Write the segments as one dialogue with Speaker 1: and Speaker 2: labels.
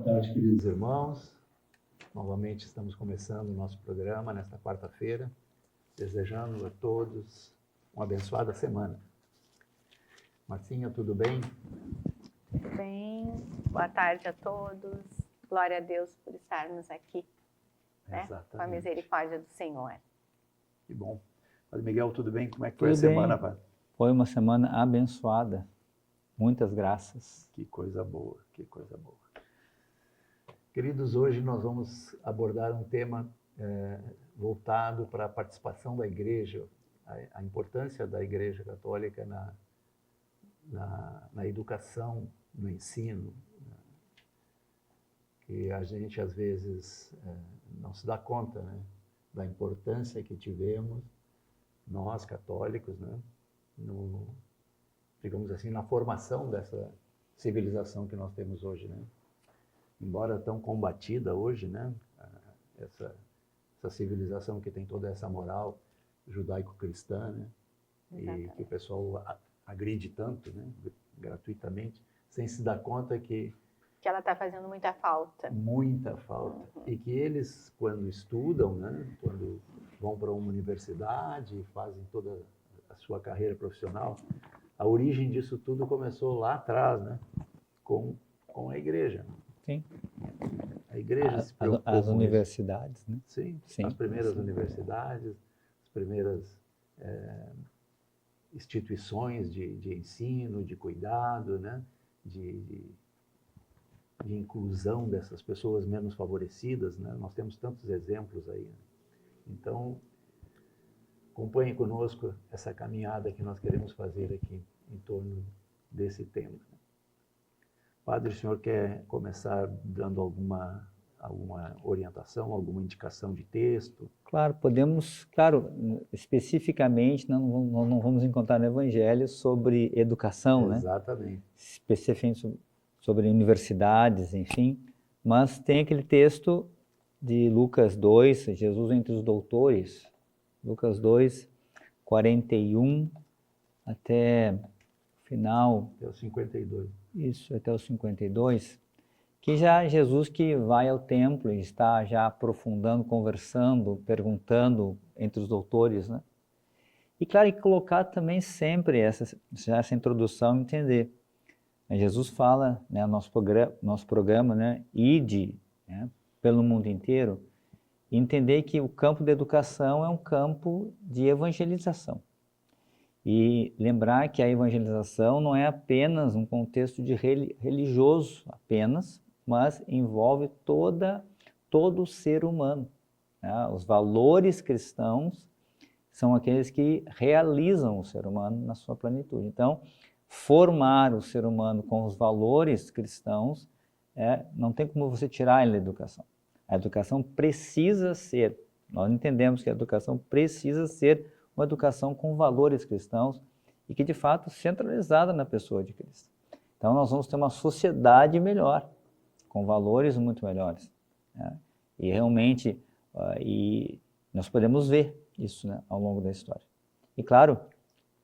Speaker 1: tarde, queridos irmãos. Novamente estamos começando o nosso programa nesta quarta-feira, desejando a todos uma abençoada semana. Marcinha, tudo bem?
Speaker 2: Tudo bem. Boa tarde a todos. Glória a Deus por estarmos aqui, né? Com a misericórdia do Senhor.
Speaker 1: Que bom. Padre Miguel, tudo bem? Como é que foi a
Speaker 3: Tudo bem.
Speaker 1: semana, Padre?
Speaker 3: Foi uma semana abençoada. Muitas graças.
Speaker 1: Que coisa boa, que coisa boa. Queridos, hoje nós vamos abordar um tema voltado para a participação da Igreja, a importância da Igreja Católica na educação, no ensino, né? Que a gente às vezes não se dá conta, né, da importância que tivemos, nós católicos, né, digamos assim, na formação dessa civilização que nós temos hoje, né? Embora tão combatida hoje, né, essa civilização que tem toda essa moral judaico-cristã, né, e que o pessoal agride tanto, né, gratuitamente, sem se dar conta que
Speaker 2: ela está fazendo muita falta.
Speaker 1: Muita falta. E que eles, quando estudam, né, quando vão para uma universidade e fazem toda a sua carreira profissional, a origem disso tudo começou lá atrás, né, com a Igreja.
Speaker 3: Sim.
Speaker 1: A Igreja se preocupou
Speaker 3: as
Speaker 1: com
Speaker 3: universidades,
Speaker 1: isso.
Speaker 3: né?
Speaker 1: Sim,
Speaker 3: Sim,
Speaker 1: as primeiras
Speaker 3: sim.
Speaker 1: universidades, as primeiras instituições de ensino, de cuidado, né, de inclusão dessas pessoas menos favorecidas, né? Nós temos tantos exemplos aí, né? Então, acompanhe conosco essa caminhada que nós queremos fazer aqui em torno desse tema. Padre, o senhor quer começar dando alguma orientação, alguma indicação de texto?
Speaker 3: Claro, podemos, especificamente não vamos encontrar no Evangelho sobre educação, né?
Speaker 1: Exatamente.
Speaker 3: Especificamente sobre universidades, enfim, mas tem aquele texto de Lucas 2, Jesus entre os doutores, Lucas 2, 41 até o final.
Speaker 1: Até o 52.
Speaker 3: Isso, até os 52, que já Jesus que vai ao templo e está já aprofundando, conversando, perguntando entre os doutores, né? E claro, e colocar também sempre essa introdução, entender. Jesus fala, né, nosso programa, né, ide, né, pelo mundo inteiro, e entender que o campo da educação é um campo de evangelização. E lembrar que a evangelização não é apenas um contexto de religioso apenas, mas envolve todo o ser humano, né? Os valores cristãos são aqueles que realizam o ser humano na sua plenitude. Então, formar o ser humano com os valores cristãos, não tem como você tirar ele da educação. A educação precisa ser, nós entendemos que a educação precisa ser uma educação com valores cristãos e que, de fato, centralizada na pessoa de Cristo. Então, nós vamos ter uma sociedade melhor, com valores muito melhores, né? E realmente, e nós podemos ver isso, né, ao longo da história. E, claro,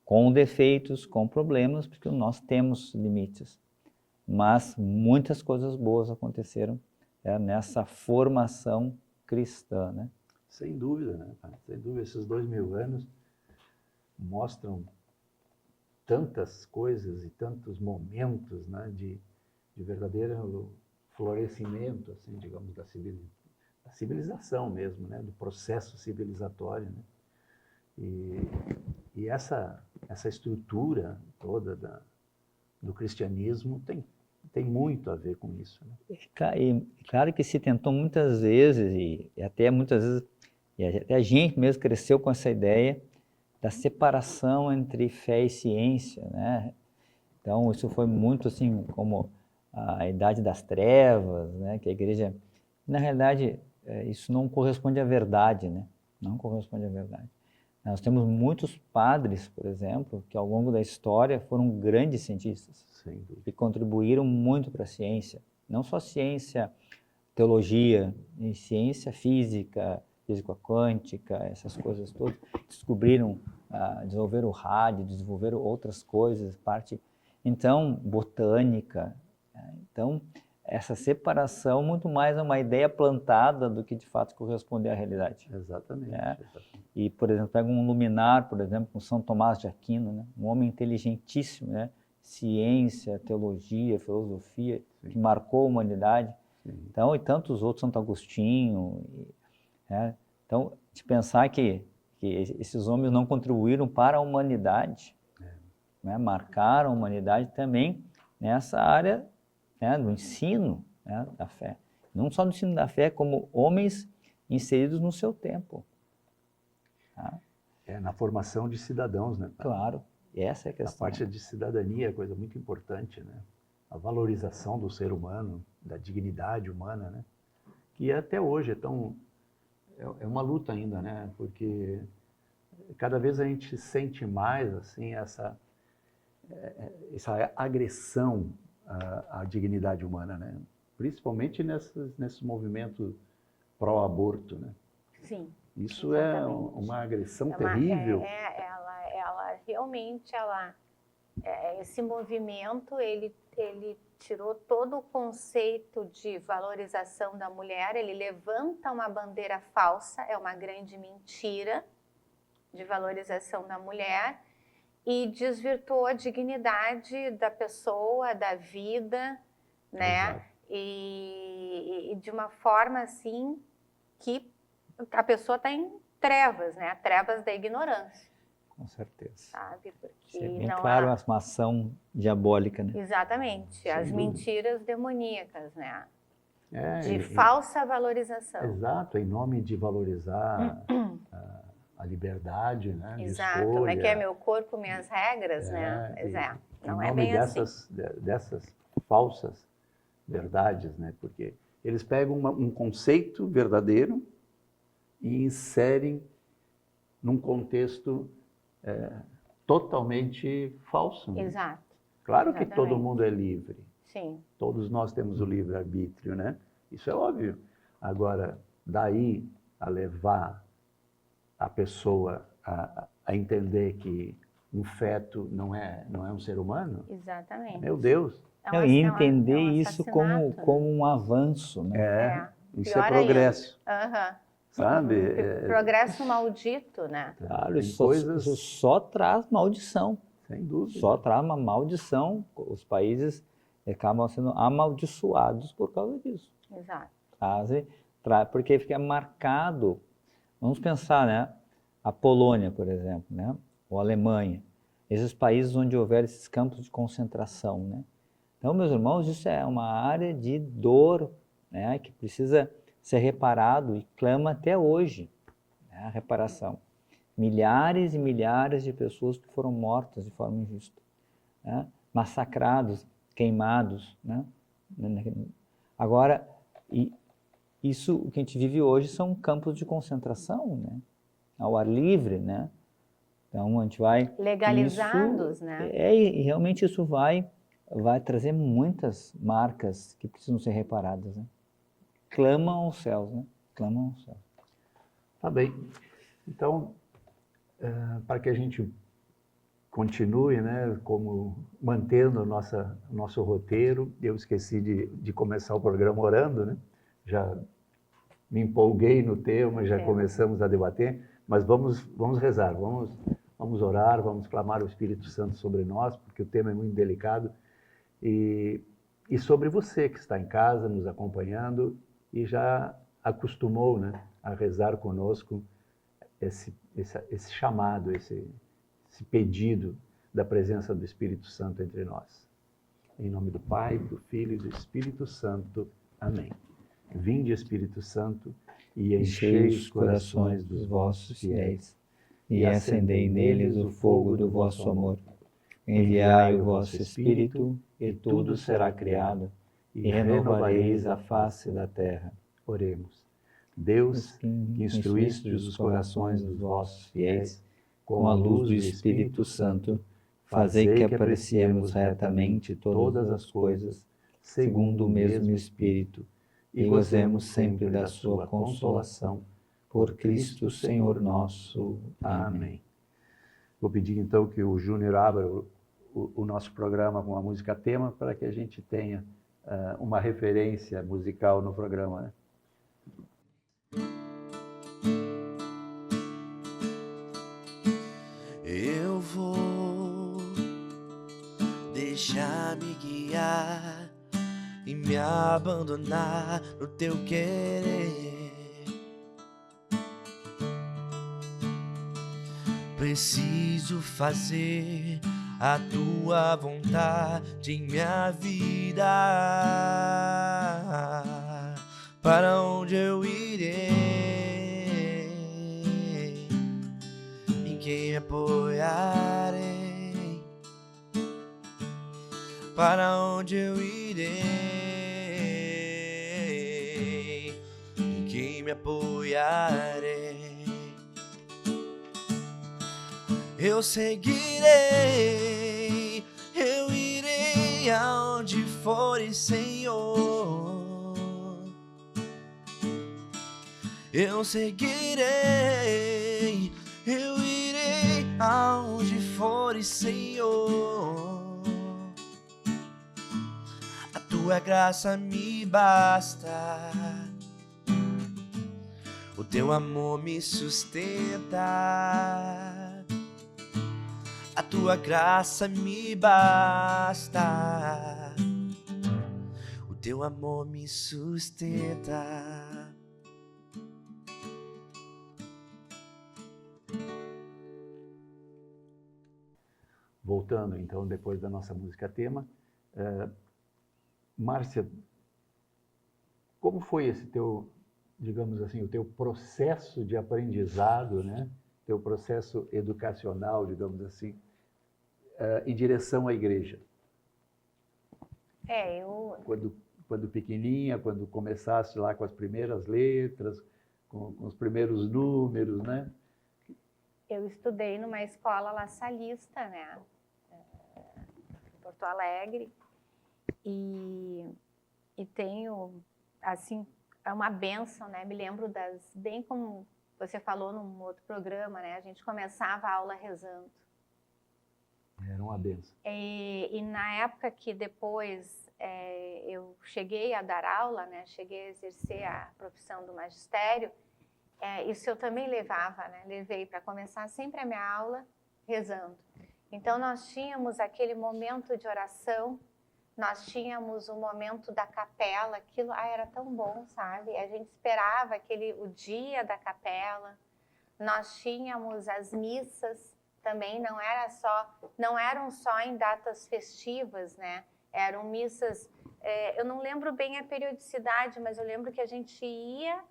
Speaker 3: com defeitos, com problemas, porque nós temos limites. Mas muitas coisas boas aconteceram nessa formação cristã, né?
Speaker 1: Sem dúvida, né? Sem dúvida, esses 2000 anos mostram tantas coisas e tantos momentos, né, de verdadeiro florescimento, assim, digamos, da civilização mesmo, né, do processo civilizatório, né? E essa estrutura toda do cristianismo tem muito a ver com isso, né?
Speaker 3: Claro que se tentou muitas vezes, e até muitas vezes, e até a gente mesmo cresceu com essa ideia da separação entre fé e ciência, né? Então, isso foi muito assim, como a Idade das Trevas, né? Que a igreja, na realidade, isso não corresponde à verdade, né? Não corresponde à verdade. Nós temos muitos padres, por exemplo, que ao longo da história foram grandes cientistas e contribuíram muito para a ciência. Não só ciência, teologia, e ciência física, física quântica, essas coisas todas. Descobriram, desenvolveram o rádio, desenvolveram outras coisas, então, botânica. Então, essa separação muito mais é uma ideia plantada do que de fato corresponder à realidade.
Speaker 1: Exatamente. Exatamente.
Speaker 3: E, por exemplo, pega um luminar, por exemplo, com São Tomás de Aquino, né? Um homem inteligentíssimo, né? Ciência, teologia, filosofia, que marcou a humanidade.
Speaker 1: Sim.
Speaker 3: Então, e tantos outros, Santo Agostinho. Né? Então, de pensar que esses homens não contribuíram para a humanidade, né? Marcaram a humanidade também nessa área, né? Do ensino, né? Da fé. Não só no ensino da fé, como homens inseridos no seu tempo. Tá?
Speaker 1: Na formação de cidadãos, né?
Speaker 3: Claro, essa é a
Speaker 1: A
Speaker 3: questão.
Speaker 1: parte de cidadania é coisa muito importante, né? A valorização do ser humano, da dignidade humana, né? Que até hoje é uma luta ainda, né? Porque cada vez a gente sente mais assim essa agressão à dignidade humana, né? Principalmente nesses movimentos pró-aborto, né?
Speaker 2: Sim.
Speaker 1: Isso
Speaker 2: Exatamente.
Speaker 1: é uma agressão terrível.
Speaker 2: Ela realmente, esse movimento, ele tirou todo o conceito de valorização da mulher, ele levanta uma bandeira falsa, é uma grande mentira de valorização da mulher e desvirtuou a dignidade da pessoa, da vida, né?
Speaker 1: Exato.
Speaker 2: E de uma forma assim que a pessoa está em trevas, né? Trevas da ignorância.
Speaker 3: Com certeza.
Speaker 2: Sabe? Porque
Speaker 3: Isso é bem
Speaker 2: não
Speaker 3: claro,
Speaker 2: há...
Speaker 3: uma ação diabólica, né?
Speaker 2: Exatamente,
Speaker 1: Sem
Speaker 2: as
Speaker 1: dúvida.
Speaker 2: mentiras demoníacas, né?
Speaker 1: É,
Speaker 2: Falsa valorização.
Speaker 1: Exato, em nome de valorizar a liberdade, né? De
Speaker 2: Exato,
Speaker 1: escolha.
Speaker 2: como é que é meu corpo, minhas regras, né? Não é bem assim.
Speaker 1: Dessas falsas verdades, né? Porque eles pegam um conceito verdadeiro e inserem num contexto totalmente falso. Né?
Speaker 2: Exato.
Speaker 1: Claro que
Speaker 2: Exatamente.
Speaker 1: todo mundo é livre.
Speaker 2: Sim.
Speaker 1: Todos nós temos o livre-arbítrio, né? Isso é óbvio. Agora, daí a levar a pessoa a entender que um feto não é um ser humano,
Speaker 2: Exatamente.
Speaker 1: meu Deus.
Speaker 3: E entender isso
Speaker 2: assassinato,
Speaker 3: como um avanço, né?
Speaker 1: Isso é
Speaker 2: pior
Speaker 1: progresso.
Speaker 2: Aham.
Speaker 1: Sabe?
Speaker 2: Progresso maldito, né?
Speaker 3: Claro,
Speaker 1: Tem
Speaker 3: isso só traz maldição.
Speaker 1: Sem dúvida.
Speaker 3: Só traz uma maldição. Os países acabam sendo amaldiçoados por causa disso.
Speaker 2: Exato.
Speaker 3: Porque fica marcado. Vamos pensar, né? A Polônia, por exemplo, né? Ou a Alemanha. Esses países onde houver esses campos de concentração, né? Então, meus irmãos, isso é uma área de dor, né? Que precisa ser reparado e clama até hoje, né? A reparação. Milhares e milhares de pessoas que foram mortas de forma injusta, né? Massacrados, queimados, né? Agora, isso o que a gente vive hoje são campos de concentração, né? Ao ar livre, né? Então a gente vai
Speaker 2: legalizados, né?
Speaker 3: E realmente isso vai trazer muitas marcas que precisam ser reparadas, né? Clamam aos céus, né? Clamam aos céus.
Speaker 1: Tá bem. Então, para que a gente continue, né, como mantendo nosso roteiro, eu esqueci de começar o programa orando, né? Já me empolguei no tema, já começamos a debater, mas vamos rezar, vamos orar, vamos clamar o Espírito Santo sobre nós, porque o tema é muito delicado, e sobre você que está em casa nos acompanhando e já acostumou, né, a rezar conosco esse chamado, esse pedido da presença do Espírito Santo entre nós. Em nome do Pai, do Filho e do Espírito Santo. Amém. Vinde, Espírito Santo, e enchei os corações dos vossos fiéis, e acendei neles o fogo do vosso amor. Enviai o vosso Espírito, e tudo será criado, e renovareis a face da terra. Oremos. Deus, que instruístes os corações dos vossos fiéis, com a luz do Espírito Santo, fazei que apreciemos retamente todas as coisas, segundo o mesmo Espírito, e gozemos sempre da sua consolação. Por Cristo Senhor nosso. Amém. Vou pedir então que o Júnior abra o nosso programa com a música tema, para que a gente tenha uma referência musical no programa, né?
Speaker 4: Eu vou deixar-me guiar e me abandonar no teu querer. Preciso fazer a tua vontade em minha vida. Para onde eu irei? Em quem me apoiarei? Para onde eu irei? Em quem me apoiarei? Eu seguirei, eu irei aonde fores, Senhor. Eu seguirei, eu irei aonde fores, Senhor. A tua graça me basta, o teu amor me sustenta. A tua graça me basta, o teu amor me sustenta.
Speaker 1: Voltando, então, depois da nossa música tema, Márcia, como foi esse teu, digamos assim, o teu processo de aprendizado, né? Teu processo educacional, digamos assim, em direção à igreja? Quando pequenininha, quando começaste lá com as primeiras letras, com os primeiros números, né?
Speaker 2: Eu estudei numa escola La Salista, né? Em Porto Alegre. E tenho, assim, é uma bênção, né? Me lembro bem como você falou num outro programa, né? A gente começava a aula rezando.
Speaker 1: Era uma bênção.
Speaker 2: E na época que depois eu cheguei a dar aula, né? Cheguei a exercer a profissão do magistério, isso eu também levava, né? Levei para começar sempre a minha aula rezando. Então nós tínhamos aquele momento de oração, nós tínhamos o momento da capela, aquilo era tão bom, sabe? A gente esperava o dia da capela, nós tínhamos as missas também, não eram só em datas festivas, né? Eram missas, eu não lembro bem a periodicidade, mas eu lembro que a gente ia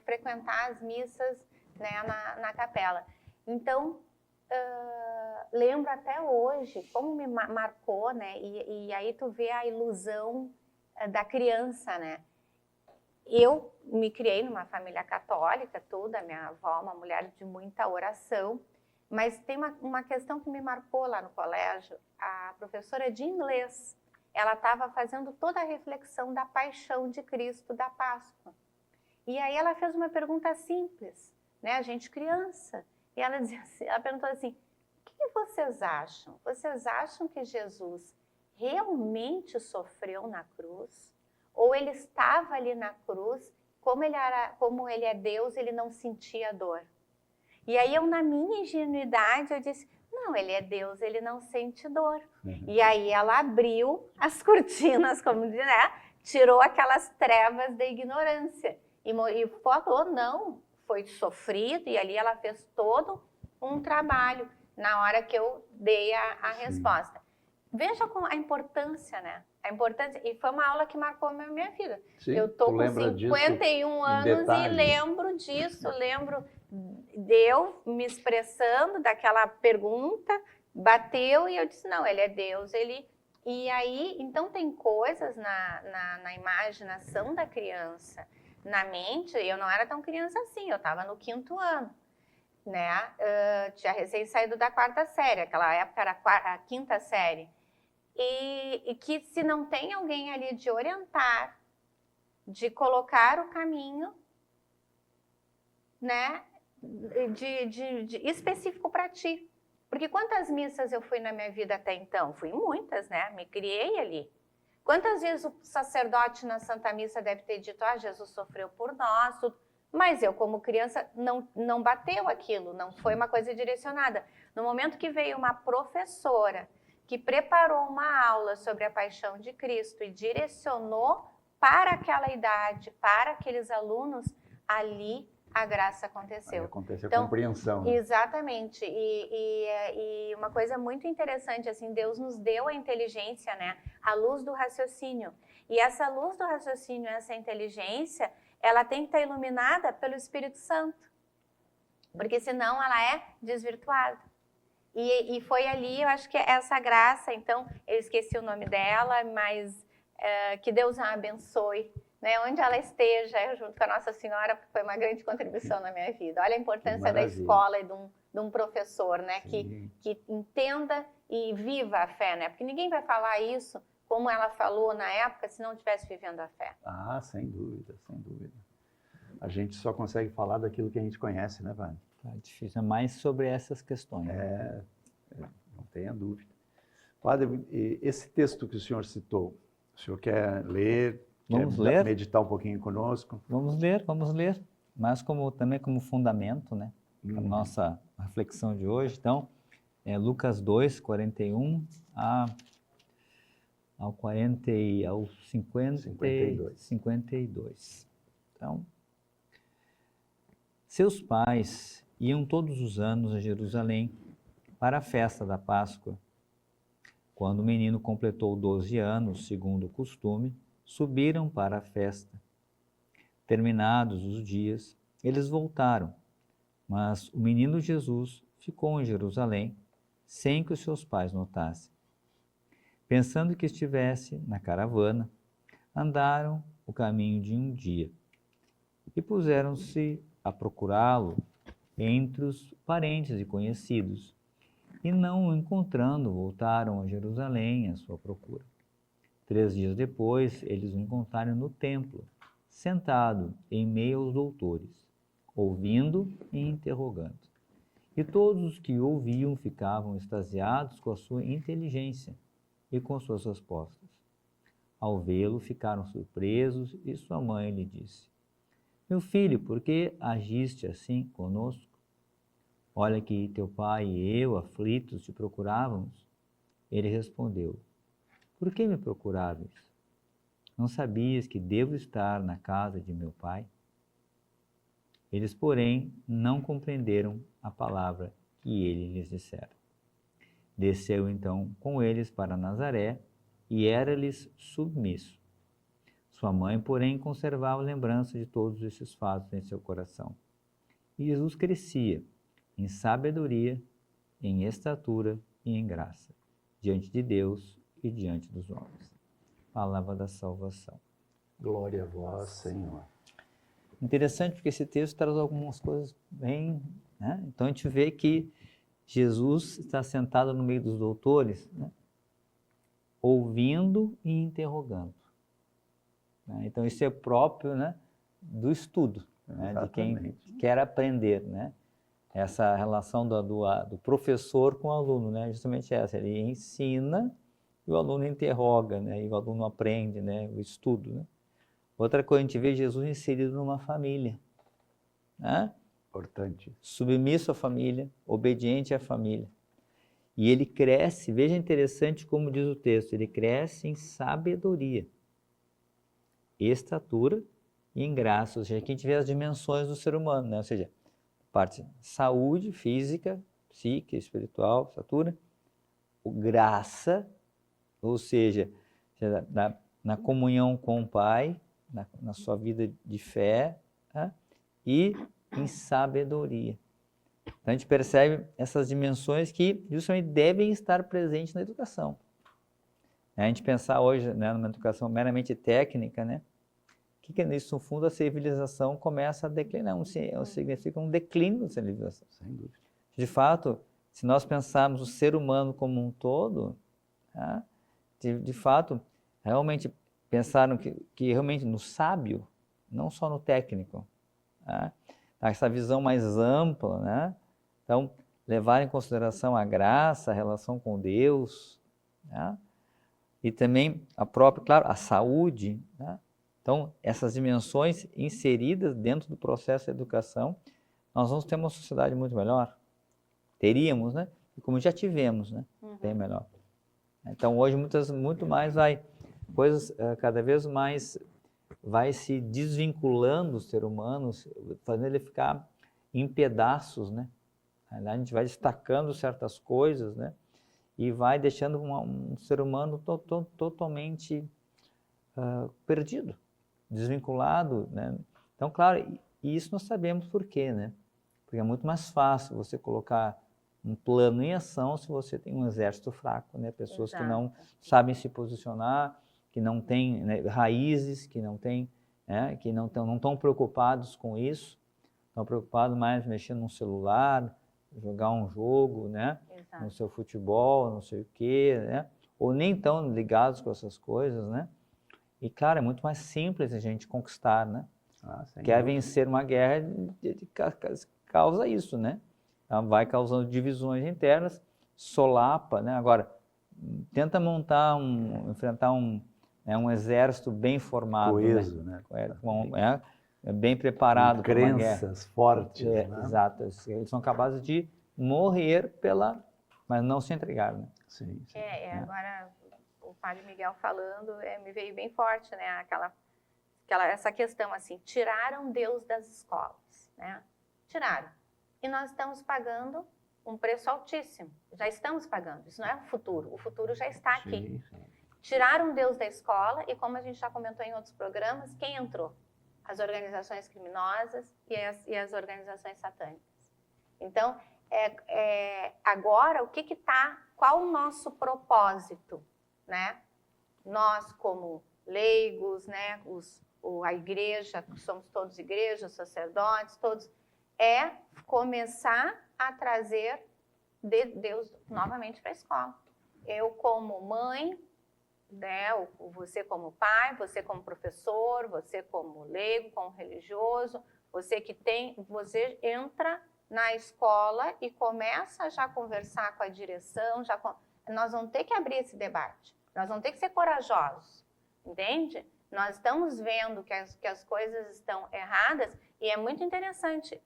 Speaker 2: frequentar as missas, né, na capela. Então, lembro até hoje como me marcou, né? E aí tu vê a ilusão da criança, né? Eu me criei numa família católica, a minha avó, uma mulher de muita oração, mas tem uma questão que me marcou lá no colégio. A professora de inglês, ela estava fazendo toda a reflexão da paixão de Cristo, da Páscoa. E aí ela fez uma pergunta simples, né? A gente criança. E ela perguntou assim: o que vocês acham? Vocês acham que Jesus realmente sofreu na cruz? Ou ele estava ali na cruz, como ele é Deus, ele não sentia dor? E aí eu, na minha ingenuidade, eu disse: não, ele é Deus, ele não sente dor. E aí ela abriu as cortinas, como diz, né? Tirou aquelas trevas da ignorância. E falou: não, foi sofrido, e ali ela fez todo um trabalho na hora que eu dei a resposta. Veja a importância, né? A importância, e foi uma aula que marcou a minha vida.
Speaker 1: Sim,
Speaker 2: eu tô com 51 anos e lembro disso, lembro de eu me expressando daquela pergunta, bateu e eu disse: não, ele é Deus, ele... E aí, então tem coisas na imaginação da criança, na mente. Eu não era tão criança assim, eu estava no 5º ano, né? Tinha recém saído da 4ª série, aquela época era a 5ª série. E que se não tem alguém ali de orientar, de colocar o caminho, né, de específico para ti. Porque quantas missas eu fui na minha vida até então? Fui muitas, né? Me criei ali. Quantas vezes o sacerdote na Santa Missa deve ter dito, Jesus sofreu por nós, tudo. Mas eu, como criança, não bateu aquilo, não foi uma coisa direcionada. No momento que veio uma professora que preparou uma aula sobre a paixão de Cristo e direcionou para aquela idade, para aqueles alunos, ali a graça aconteceu.
Speaker 1: Aí acontece a
Speaker 2: Então,
Speaker 1: compreensão. Né?
Speaker 2: Exatamente. E uma coisa muito interessante, assim, Deus nos deu a inteligência, né? A luz do raciocínio. E essa luz do raciocínio, essa inteligência, ela tem que estar iluminada pelo Espírito Santo. Porque senão ela é desvirtuada. E foi ali, eu acho que essa graça, então, eu esqueci o nome dela, mas que Deus a abençoe, né? Onde ela esteja, eu junto com a Nossa Senhora, porque foi uma grande contribuição na minha vida. Olha a importância da escola e de um professor, né? Que entenda e viva a fé, né? Porque ninguém vai falar isso como ela falou na época se não estivesse vivendo a fé.
Speaker 1: Ah, sem dúvida, sem dúvida. A gente só consegue falar daquilo que a gente conhece, né, Vânia?
Speaker 3: Tá difícil, é mais sobre essas questões.
Speaker 1: Não tenha dúvida. Padre, esse texto que o senhor citou, o senhor quer ler?
Speaker 3: Vamos
Speaker 1: quer
Speaker 3: ler?
Speaker 1: Meditar um pouquinho conosco?
Speaker 3: Vamos ler, mas também como fundamento, né, da nossa reflexão de hoje. Então, Lucas 2, 41 ao 52. Então, seus pais iam todos os anos a Jerusalém para a festa da Páscoa. Quando o menino completou 12 anos, segundo o costume, subiram para a festa. Terminados os dias, eles voltaram, mas o menino Jesus ficou em Jerusalém sem que os seus pais notassem. Pensando que estivesse na caravana, andaram o caminho de um dia e puseram-se a procurá-lo entre os parentes e conhecidos, e não o encontrando, voltaram a Jerusalém à sua procura. 3 dias depois, eles o encontraram no templo, sentado em meio aos doutores, ouvindo e interrogando. E todos os que o ouviam ficavam extasiados com a sua inteligência e com suas respostas. Ao vê-lo, ficaram surpresos e sua mãe lhe disse: Meu filho, por que agiste assim conosco? Olha que teu pai e eu, aflitos, te procurávamos. Ele respondeu: Por que me procuráveis? Não sabias que devo estar na casa de meu pai? Eles, porém, não compreenderam a palavra que ele lhes dissera. Desceu então com eles para Nazaré e era-lhes submisso. Sua mãe, porém, conservava lembrança de todos esses fatos em seu coração. E Jesus crescia em sabedoria, em estatura e em graça, diante de Deus e diante dos homens. Palavra da salvação.
Speaker 1: Glória a vós, Senhor.
Speaker 3: Interessante porque esse texto traz algumas coisas bem... né? Então a gente vê que Jesus está sentado no meio dos doutores, né? Ouvindo e interrogando. Né? Então isso é próprio, né, do estudo, né, de quem quer aprender, né? Essa relação do professor com o aluno, né? Justamente essa, ele ensina e o aluno interroga, né? E o aluno aprende, né? O estudo, né? Outra coisa, a gente vê Jesus inserido numa família, né?
Speaker 1: Importante.
Speaker 3: Submisso à família, obediente à família. E ele cresce, veja interessante como diz o texto, ele cresce em sabedoria, estatura e em graça. Ou seja, aqui a gente vê as dimensões do ser humano, né? Ou seja, parte saúde, física, psíquica, espiritual, estatura, graça, ou seja, na comunhão com o Pai, na sua vida de fé, tá? E em sabedoria. Então a gente percebe essas dimensões que justamente devem estar presentes na educação. A gente pensar hoje, né, numa educação meramente técnica, né? O que é isso? No fundo, a civilização começa a declinar, significa um declínio da civilização.
Speaker 1: Sem dúvida.
Speaker 3: De fato, se nós pensarmos o ser humano como um todo, tá? de fato, realmente pensaram que realmente no sábio, não só no técnico, tá? Essa visão mais ampla, né? Então, levar em consideração a graça, a relação com Deus, tá? e também a própria, claro, a saúde, né? Então, essas dimensões inseridas dentro do processo de educação, nós vamos ter uma sociedade muito melhor. Teríamos, né? E como já tivemos, né? Bem melhor. Então, hoje, muito mais coisas cada vez mais vai se desvinculando o ser humano, fazendo ele ficar em pedaços, né? A gente vai destacando certas coisas, né? E vai deixando um ser humano totalmente perdido, desvinculado, né? Então, claro, e isso nós sabemos por quê, né? Porque é muito mais fácil você colocar um plano em ação se você tem um exército fraco, né? Pessoas que não sabem se posicionar, que não têm, né, raízes, que não têm, né, que não estão preocupados com isso, estão preocupados mais mexendo no celular, jogar um jogo, né?
Speaker 2: Exato.
Speaker 3: No seu futebol, não sei o quê, né? Ou nem tão ligados com essas coisas, né? E, claro, é muito mais simples a gente conquistar, né? Quer vencer uma guerra, causa isso, né? Ela vai causando divisões internas, solapa, né? Agora, tenta enfrentar um exército bem formado,
Speaker 1: coeso,
Speaker 3: né?
Speaker 1: Com
Speaker 3: Bem preparado para uma guerra.
Speaker 1: crenças fortes, né?
Speaker 3: Exato. Eles são capazes de morrer mas não se entregar, né?
Speaker 1: Sim.
Speaker 2: Agora, o Padre Miguel falando, me veio bem forte, né? Essa questão assim, tiraram Deus das escolas, né? Tiraram. E nós estamos pagando um preço altíssimo. Já estamos pagando. Isso não é o futuro já está aqui.
Speaker 1: Sim.
Speaker 2: Tiraram Deus da escola e, como a gente já comentou em outros programas, quem entrou? As organizações criminosas e as organizações satânicas. Então, agora, qual o nosso propósito, né? Nós, como leigos, né? A igreja, somos todos igrejas, sacerdotes, todos, começar a trazer Deus novamente para a escola. Eu, como mãe, né? Você como pai, você como professor, você como leigo, como religioso, você entra na escola e começa já a conversar com a direção, nós vamos ter que abrir esse debate, nós vamos ter que ser corajosos, entende? Nós estamos vendo que as coisas estão erradas e é muito interessante.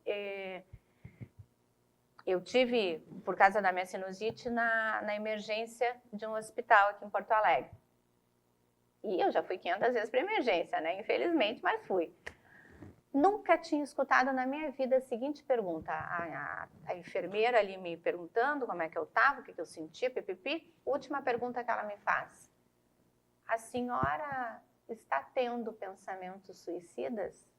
Speaker 2: Eu tive, por causa da minha sinusite, na emergência de um hospital aqui em Porto Alegre. E eu já fui 500 vezes para emergência, né? Infelizmente, mas fui. Nunca tinha escutado na minha vida a seguinte pergunta. A enfermeira ali me perguntando como é que eu estava, o que eu sentia, pipipi. Última pergunta que ela me faz. A senhora está tendo pensamentos suicidas?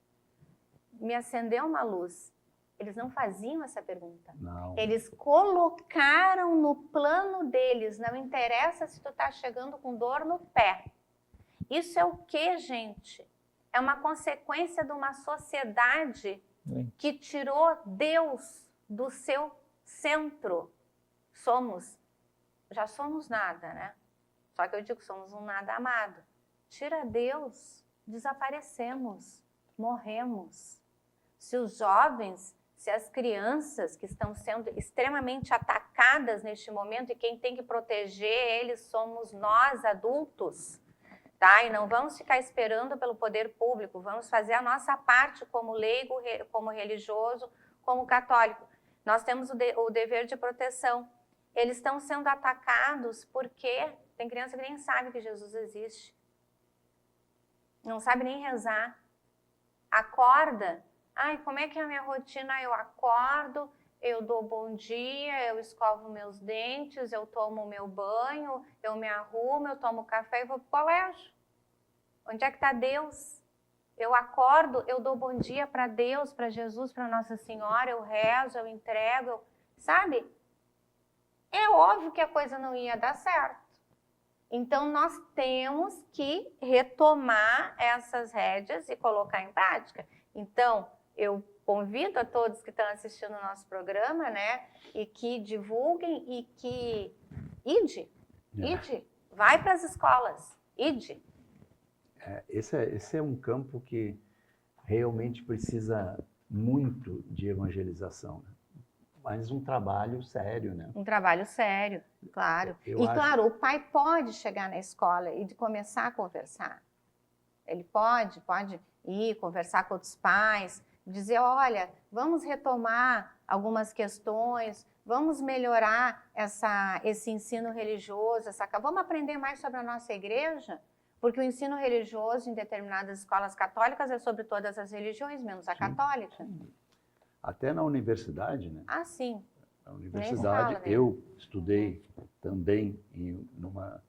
Speaker 2: Me acendeu uma luz. Eles não faziam essa pergunta.
Speaker 1: Não.
Speaker 2: Eles colocaram no plano deles, não interessa se tu está chegando com dor no pé. Isso é o quê, gente? É uma consequência de uma sociedade que tirou Deus do seu centro. Já somos nada, né? Só que eu digo, somos um nada amado. Tira Deus, desaparecemos, morremos. Se os jovens, se as crianças que estão sendo extremamente atacadas neste momento e quem tem que proteger eles somos nós, adultos, tá? E não vamos ficar esperando pelo poder público, vamos fazer a nossa parte como leigo, como religioso, como católico. Nós temos o dever de proteção. Eles estão sendo atacados porque tem criança que nem sabe que Jesus existe. Não sabe nem rezar. Acorda. Ai, como é que é a minha rotina? Eu acordo, eu dou bom dia, eu escovo meus dentes, eu tomo meu banho, eu me arrumo, eu tomo café e vou para o colégio. Onde é que está Deus? Eu acordo, eu dou bom dia para Deus, para Jesus, para Nossa Senhora, eu rezo, eu entrego, sabe? É óbvio que a coisa não ia dar certo. Então, nós temos que retomar essas rédeas e colocar em prática. Então, eu convido a todos que estão assistindo o nosso programa, né, e que divulguem e que ide, vai para as escolas, ide.
Speaker 1: Esse é um campo que realmente precisa muito de evangelização, né? Mas um trabalho sério, né?
Speaker 2: Um trabalho sério, claro.
Speaker 1: Eu acho-
Speaker 2: Claro, o pai pode chegar na escola e começar a conversar. Ele pode ir conversar com outros pais, dizer, olha, vamos retomar algumas questões, vamos melhorar esse ensino religioso, vamos aprender mais sobre a nossa igreja, porque o ensino religioso em determinadas escolas católicas é sobre todas as religiões, menos a católica.
Speaker 1: Até na universidade, né?
Speaker 2: Ah, sim.
Speaker 1: Na
Speaker 2: Nem
Speaker 1: universidade,
Speaker 2: fala, né?
Speaker 1: eu estudei também numa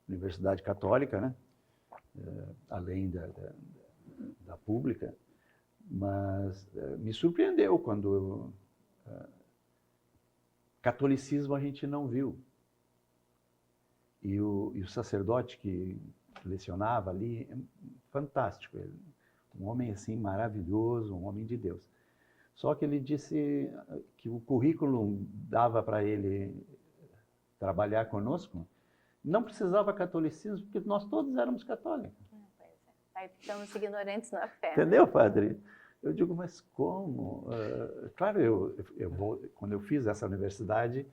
Speaker 1: universidade católica, né? Além da pública, mas me surpreendeu quando catolicismo a gente não viu. E o sacerdote que lecionava ali, fantástico, um homem assim maravilhoso, um homem de Deus. Só que ele disse que o currículo dava para ele trabalhar conosco, não precisava catolicismo, porque nós todos éramos católicos.
Speaker 2: Pois é. Aí ficamos ignorantes na fé.
Speaker 1: Entendeu, padre? Eu digo, mas como? Claro, quando eu fiz essa universidade,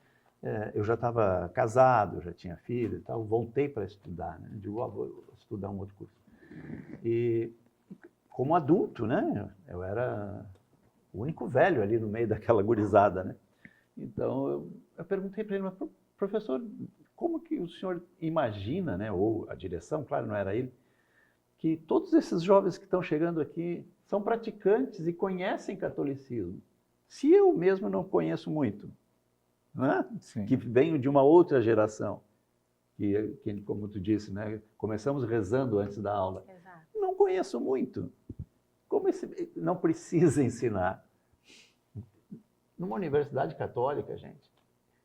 Speaker 1: eu já estava casado, já tinha filho e tal, voltei para estudar, né? Eu digo, vou estudar um outro curso. E como adulto, né? Eu era o único velho ali no meio daquela gurizada, né? Então, eu perguntei para ele, mas professor, como que o senhor imagina, né? Ou a direção, claro, não era ele, que todos esses jovens que estão chegando aqui são praticantes e conhecem catolicismo. Se eu mesmo não conheço muito, né? Que venho de uma outra geração, que, como tu disse, né? Começamos rezando antes da aula.
Speaker 2: Exato.
Speaker 1: Não conheço muito. Como não precisa ensinar? Numa universidade católica, gente.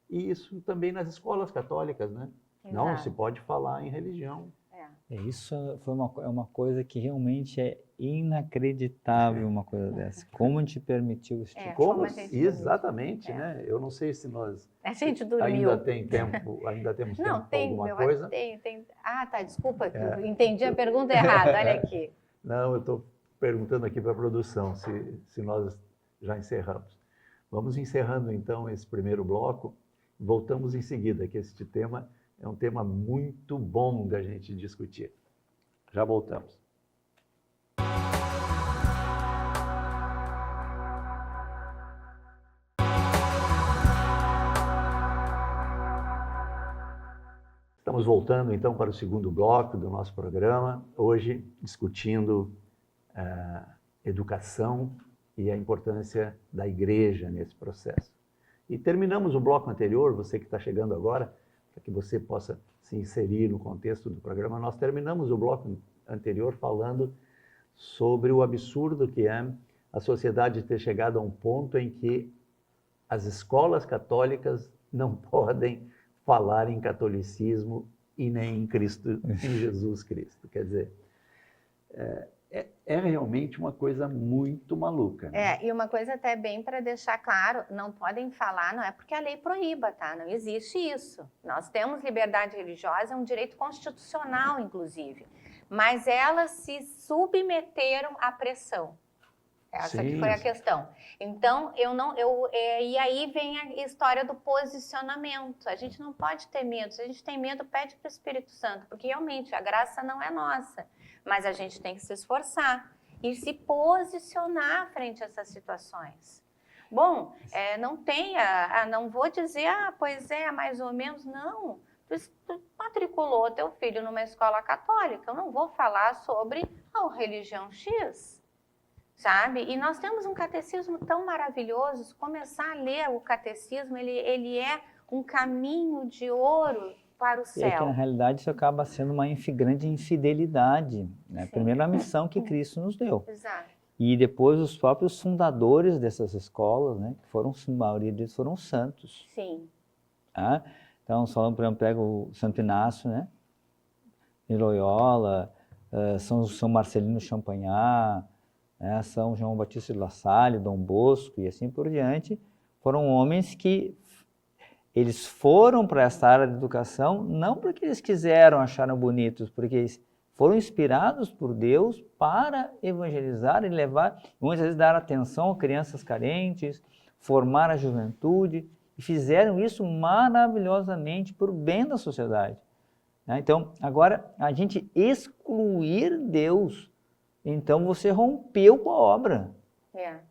Speaker 1: E isso também nas escolas católicas, né?
Speaker 2: Exato.
Speaker 1: Não se pode falar em religião.
Speaker 3: Isso foi uma coisa que realmente é inacreditável, uma coisa dessa. Como a gente permitiu isso?
Speaker 1: Como exatamente,
Speaker 2: permitiu.
Speaker 1: né? Eu não sei se nós
Speaker 2: A gente dormiu.
Speaker 1: ainda tem tempo, ainda temos tempo para alguma coisa.
Speaker 2: Tem. Ah, tá, desculpa, eu entendi a pergunta errada, olha aqui.
Speaker 1: Não, eu estou perguntando aqui para a produção se nós já encerramos. Vamos encerrando então esse primeiro bloco. Voltamos em seguida, que este tema é um tema muito bom da gente discutir. Já voltamos. Estamos voltando então para o segundo bloco do nosso programa, hoje discutindo educação e a importância da igreja nesse processo. E terminamos o bloco anterior, você que está chegando agora, para que você possa se inserir no contexto do programa, nós terminamos o bloco anterior falando sobre o absurdo que é a sociedade ter chegado a um ponto em que as escolas católicas não podem falar em catolicismo e nem em Cristo, em Jesus Cristo. Quer dizer, é realmente uma coisa muito maluca. Né?
Speaker 2: E uma coisa até bem para deixar claro, não podem falar, não é porque a lei proíba, tá? Não existe isso. Nós temos liberdade religiosa, é um direito constitucional, inclusive. Mas elas se submeteram à pressão. Essa que foi a questão. Então, e aí vem a história do posicionamento. A gente não pode ter medo. Se a gente tem medo, pede para o Espírito Santo, porque realmente a graça não é nossa. Mas a gente tem que se esforçar e se posicionar frente a essas situações. Bom, não vou dizer, pois é, mais ou menos, não. Tu matriculou teu filho numa escola católica, eu não vou falar sobre a religião X. Sabe? E nós temos um catecismo tão maravilhoso, se começar a ler o catecismo, ele é um caminho de ouro para o céu.
Speaker 3: E é que, na realidade, isso acaba sendo uma grande infidelidade. Né? Primeiro, a missão que Cristo nos deu.
Speaker 2: Exato.
Speaker 3: E depois, os próprios fundadores dessas escolas, né? Que a maioria deles foram santos.
Speaker 2: Sim.
Speaker 3: Ah? Então, só pega o Santo Inácio, né? De Loyola, São Marcelino Champagnat, São João Batista de La Salle, Dom Bosco e assim por diante, foram homens que eles foram para essa área de educação não porque eles quiseram, acharam bonitos, porque eles foram inspirados por Deus para evangelizar e levar, muitas vezes dar atenção a crianças carentes, formar a juventude, e fizeram isso maravilhosamente por bem da sociedade. Né? Então, agora, a gente excluir Deus, então você rompeu com a obra.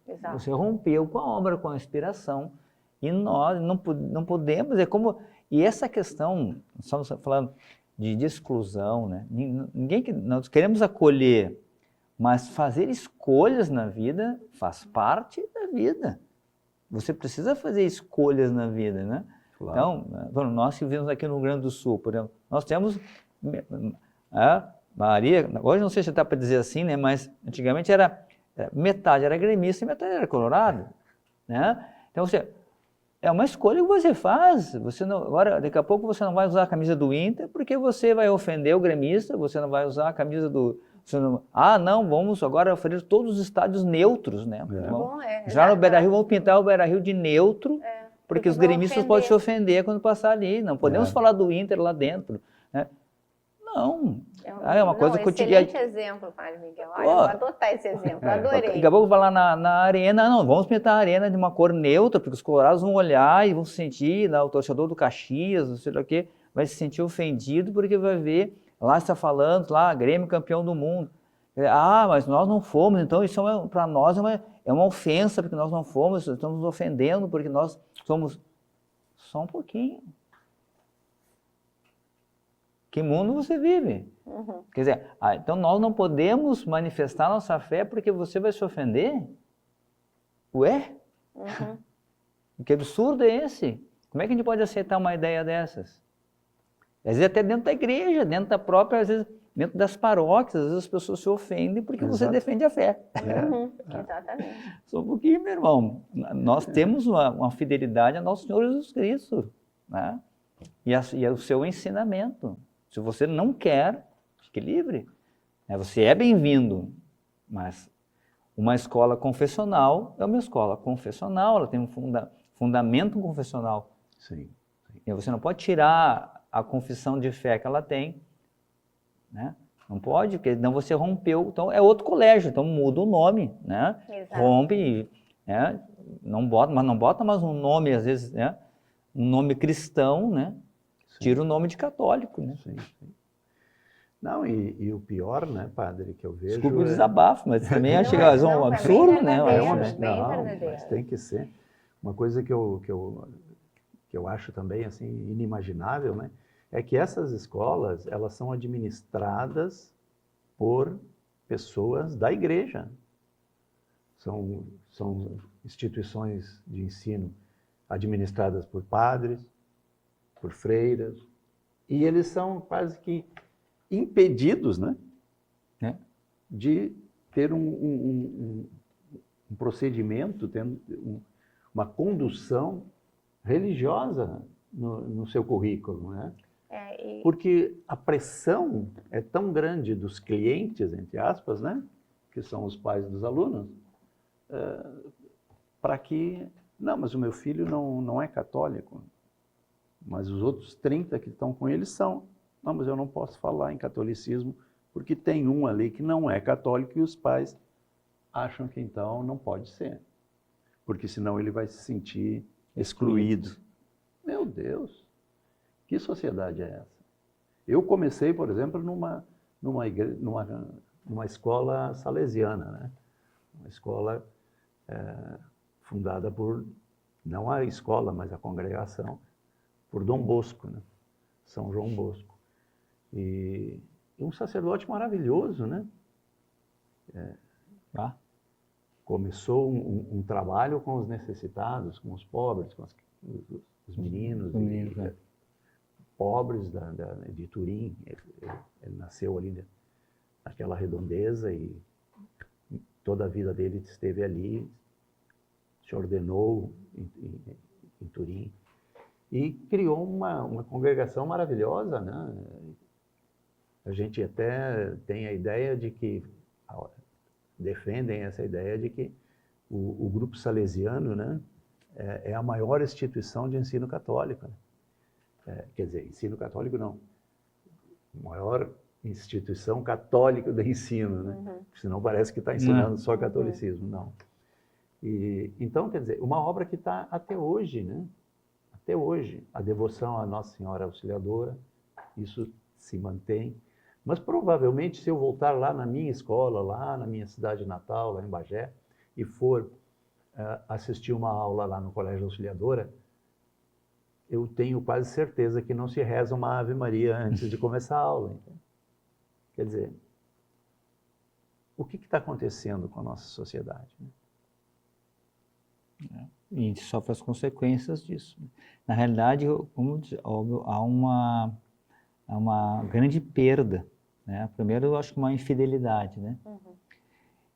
Speaker 2: Exato.
Speaker 3: Você rompeu com a obra, com a inspiração. E nós não podemos, é como... E essa questão, estamos falando de exclusão, né? Nós queremos acolher, mas fazer escolhas na vida faz parte da vida. Você precisa fazer escolhas na vida, né?
Speaker 1: Claro.
Speaker 3: Então, nós que vivemos aqui no Rio Grande do Sul, por exemplo, nós temos a Maria, hoje não sei se dá para dizer assim, né? Mas antigamente metade era gremista e metade era colorado, né? Então, é uma escolha que você faz. Agora, daqui a pouco você não vai usar a camisa do Inter porque você vai ofender o gremista, você não vai usar a camisa do... não, vamos agora oferecer todos os estádios neutros, né? Já no Beira-Rio, vamos pintar o Beira-Rio de neutro, porque os gremistas podem se ofender quando passar ali. Não podemos falar do Inter lá dentro, né? Não. É uma coisa cotidiana.
Speaker 2: Excelente exemplo, Padre Miguel. Eu vou adotar esse exemplo, adorei.
Speaker 3: Daqui a pouco vai lá na arena, não, vamos pintar a arena de uma cor neutra, porque os colorados vão olhar e vão se sentir, o torcedor do Caxias, não sei lá o quê, vai se sentir ofendido porque vai ver, lá está falando, lá, Grêmio campeão do mundo. Mas nós não fomos, então isso para nós é uma ofensa, porque nós não fomos, estamos nos ofendendo, porque nós somos... Só um pouquinho. Que mundo você vive? Quer dizer, então nós não podemos manifestar nossa fé porque você vai se ofender? Ué? Que absurdo é esse? Como é que a gente pode aceitar uma ideia dessas? Às vezes até dentro da igreja, dentro da própria, às vezes dentro das paróquias, às vezes as pessoas se ofendem porque você defende a fé.
Speaker 2: Exatamente.
Speaker 3: Só um pouquinho, meu irmão. Nós temos uma fidelidade a nosso Senhor Jesus Cristo, né? E o seu ensinamento. Se você não quer, fique livre. Você é bem-vindo, mas uma escola confessional é uma escola confessional, ela tem um fundamento confessional.
Speaker 1: Sim.
Speaker 3: E você não pode tirar a confissão de fé que ela tem, né? Não pode, porque senão você rompeu. Então é outro colégio, então muda o nome, né?
Speaker 2: Exato.
Speaker 3: Rompe, né? Não bota mais um nome, às vezes, né? Um nome cristão, né? Tira o nome de católico, né?
Speaker 1: Sim. Não, e o pior, né, padre, que eu vejo...
Speaker 3: Desculpa o desabafo, mas também acho que é um absurdo, né?
Speaker 1: Mas tem que ser. Uma coisa que eu acho também, assim, inimaginável, né, é que essas escolas, elas são administradas por pessoas da igreja. São instituições de ensino administradas por padres, por freiras, e eles são quase que impedidos, né, de ter um procedimento, tendo uma condução religiosa no seu currículo, né? Porque a pressão é tão grande dos clientes, entre aspas, né, que são os pais dos alunos, para que, não, mas o meu filho não é católico, mas os outros 30 que estão com ele são. Não, mas eu não posso falar em catolicismo porque tem um ali que não é católico e os pais acham que então não pode ser, porque senão ele vai se sentir excluído. Meu Deus, que sociedade é essa? Eu comecei, por exemplo, numa escola salesiana, né? Uma escola fundada por, não a escola, mas a congregação, por Dom Bosco, né? São João Bosco. E um sacerdote maravilhoso, né? Começou um trabalho com os necessitados, com os pobres, com os meninos, pobres de Turim. Ele nasceu ali naquela redondeza e toda a vida dele esteve ali, se ordenou em Turim. E criou uma congregação maravilhosa, né? A gente até tem a ideia de que, defendem essa ideia de que o grupo salesiano, né, é a maior instituição de ensino católico. Quer dizer, ensino católico não, maior instituição católica de ensino, né? Senão parece que está ensinando só catolicismo, não. E, então, quer dizer, uma obra que está até hoje, né? Até hoje. A devoção à Nossa Senhora Auxiliadora, isso se mantém. Mas provavelmente, se eu voltar lá na minha escola, lá na minha cidade natal, lá em Bagé, e for assistir uma aula lá no Colégio Auxiliadora, eu tenho quase certeza que não se reza uma Ave Maria antes de começar a aula. Então, quer dizer, o que está acontecendo com a nossa sociedade? Né?
Speaker 3: E a gente sofre as consequências disso. Na realidade, como diz, óbvio, há uma grande perda, né? Primeiro, eu acho que uma infidelidade, né?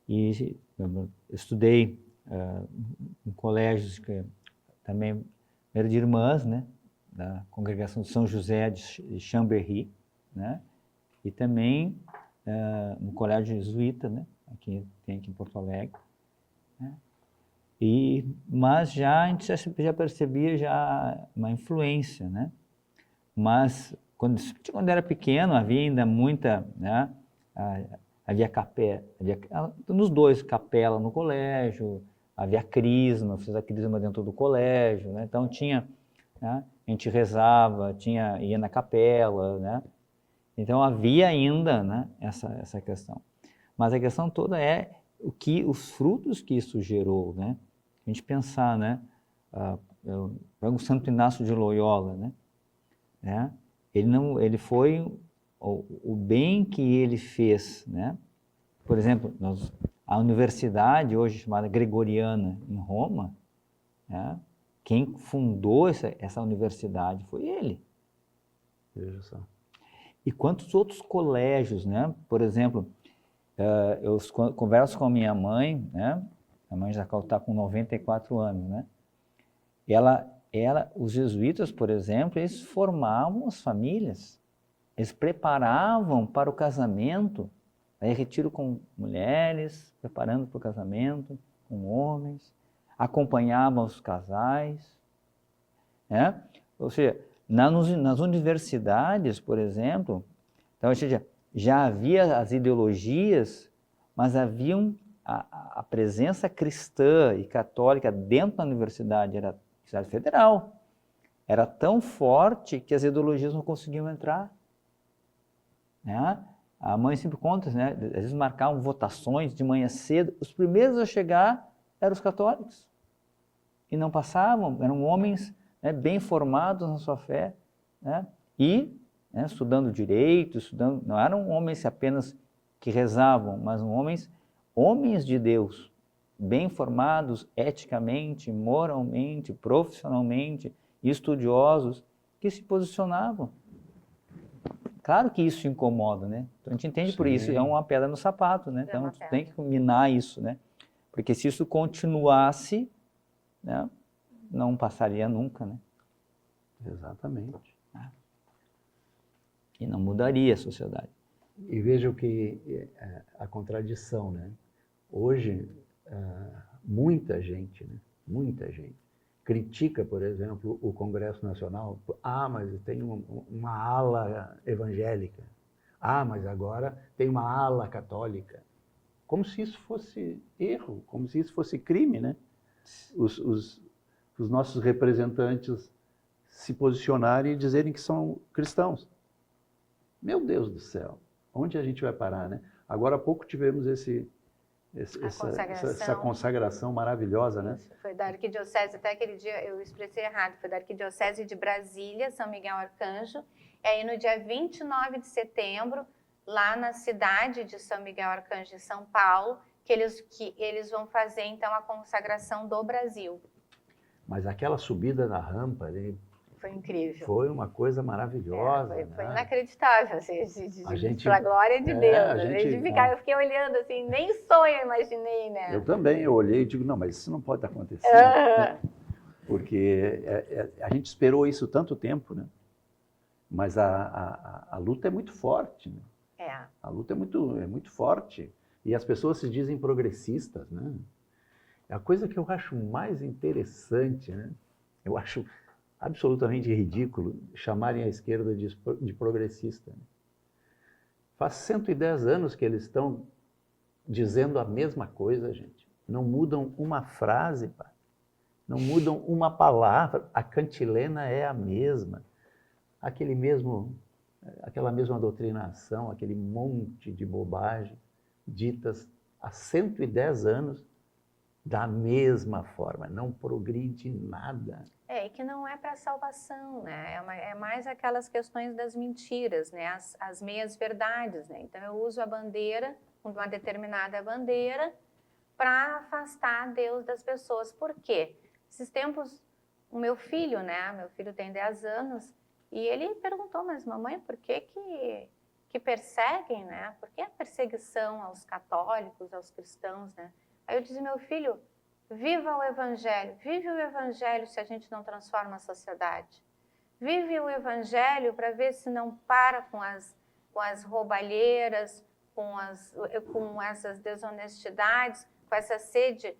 Speaker 3: E eu estudei em colégios que também eram de irmãs, né? Da congregação de São José de Chambéry, né? E também no colégio jesuíta, né? Tem aqui em Porto Alegre, né? Mas a gente já percebia já uma influência, né? Mas quando era pequeno havia ainda muita, né? Havia capela, nos dois, capela no colégio, havia crisma, fiz a crisma dentro do colégio, né? Então tinha, né? A gente rezava, ia na capela, né? Então havia ainda, né? essa questão. Mas a questão toda é os frutos que isso gerou, né? A gente pensar, né? Eu pego o Santo Inácio de Loyola, né? Ele foi o bem que ele fez, né? Por exemplo, a universidade hoje chamada Gregoriana em Roma, né? Quem fundou essa universidade foi ele.
Speaker 1: Veja só.
Speaker 3: E quantos outros colégios, né? Por exemplo, eu converso com a minha mãe, né? A mãe já está com 94 anos, né? Os jesuítas, por exemplo, eles formavam as famílias, eles preparavam para o casamento, aí retiro com mulheres, preparando para o casamento, com homens, acompanhavam os casais, né? Ou seja, nas universidades, por exemplo, então, ou seja, já havia as ideologias, mas haviam a presença cristã e católica dentro da universidade, era Universidade Federal, era tão forte que as ideologias não conseguiam entrar. Né? A mãe sempre conta, né? Às vezes marcavam votações de manhã cedo, os primeiros a chegar eram os católicos. E não passavam, eram homens, né, bem formados na sua fé, né? E né, estudando direito, não eram homens apenas que rezavam, mas homens de Deus, bem formados eticamente, moralmente, profissionalmente, estudiosos, que se posicionavam. Claro que isso incomoda, né? Então a gente entende. Sim. Por isso, é uma pedra no sapato, né? Então tem que minar isso, né? Porque se isso continuasse, né, não passaria nunca, né?
Speaker 1: Exatamente.
Speaker 3: E não mudaria a sociedade.
Speaker 1: E veja o que a contradição, né? Hoje, muita gente critica, por exemplo, o Congresso Nacional. Mas tem uma ala evangélica. Mas agora tem uma ala católica. Como se isso fosse erro, como se isso fosse crime, né? Os nossos representantes se posicionarem e dizerem que são cristãos. Meu Deus do céu, onde a gente vai parar, né? Agora há pouco tivemos essa consagração maravilhosa, né?
Speaker 2: Foi da Arquidiocese, até aquele dia eu expressei errado, foi da Arquidiocese de Brasília, São Miguel Arcanjo, e aí no dia 29 de setembro, lá na cidade de São Miguel Arcanjo, em São Paulo, que eles vão fazer então a consagração do Brasil.
Speaker 1: Mas aquela subida na rampa ali,
Speaker 2: foi incrível.
Speaker 1: Foi uma coisa maravilhosa.
Speaker 2: Foi inacreditável, assim, para a glória de Deus. Eu fiquei olhando assim, nem sonho eu imaginei, né?
Speaker 1: Eu também, eu olhei e digo, não, mas isso não pode acontecer. Né? Porque a gente esperou isso tanto tempo, né? Mas a luta é muito forte, né? A luta é muito forte. E as pessoas se dizem progressistas, né? A coisa que eu acho mais interessante, né? Eu acho absolutamente ridículo chamarem a esquerda de progressista. Faz 110 anos que eles estão dizendo a mesma coisa, gente. não mudam uma frase, Padre. Não mudam uma palavra. A cantilena é a mesma. Aquela mesma doutrinação, aquele monte de bobagem ditas há 110 anos da mesma forma, não progride nada.
Speaker 2: E que não é para salvação, né? É mais aquelas questões das mentiras, né? As meias verdades, né? Então eu uso a bandeira, uma determinada bandeira, para afastar Deus das pessoas. Por quê? Esses tempos, o meu filho, né? Meu filho tem 10 anos, e ele perguntou, mas mamãe, por que perseguem, né? Por que a perseguição aos católicos, aos cristãos, né? Aí eu disse, meu filho, viva o Evangelho. Vive o Evangelho se a gente não transforma a sociedade. Vive o Evangelho para ver se não para com as roubalheiras, com essas desonestidades, com essa sede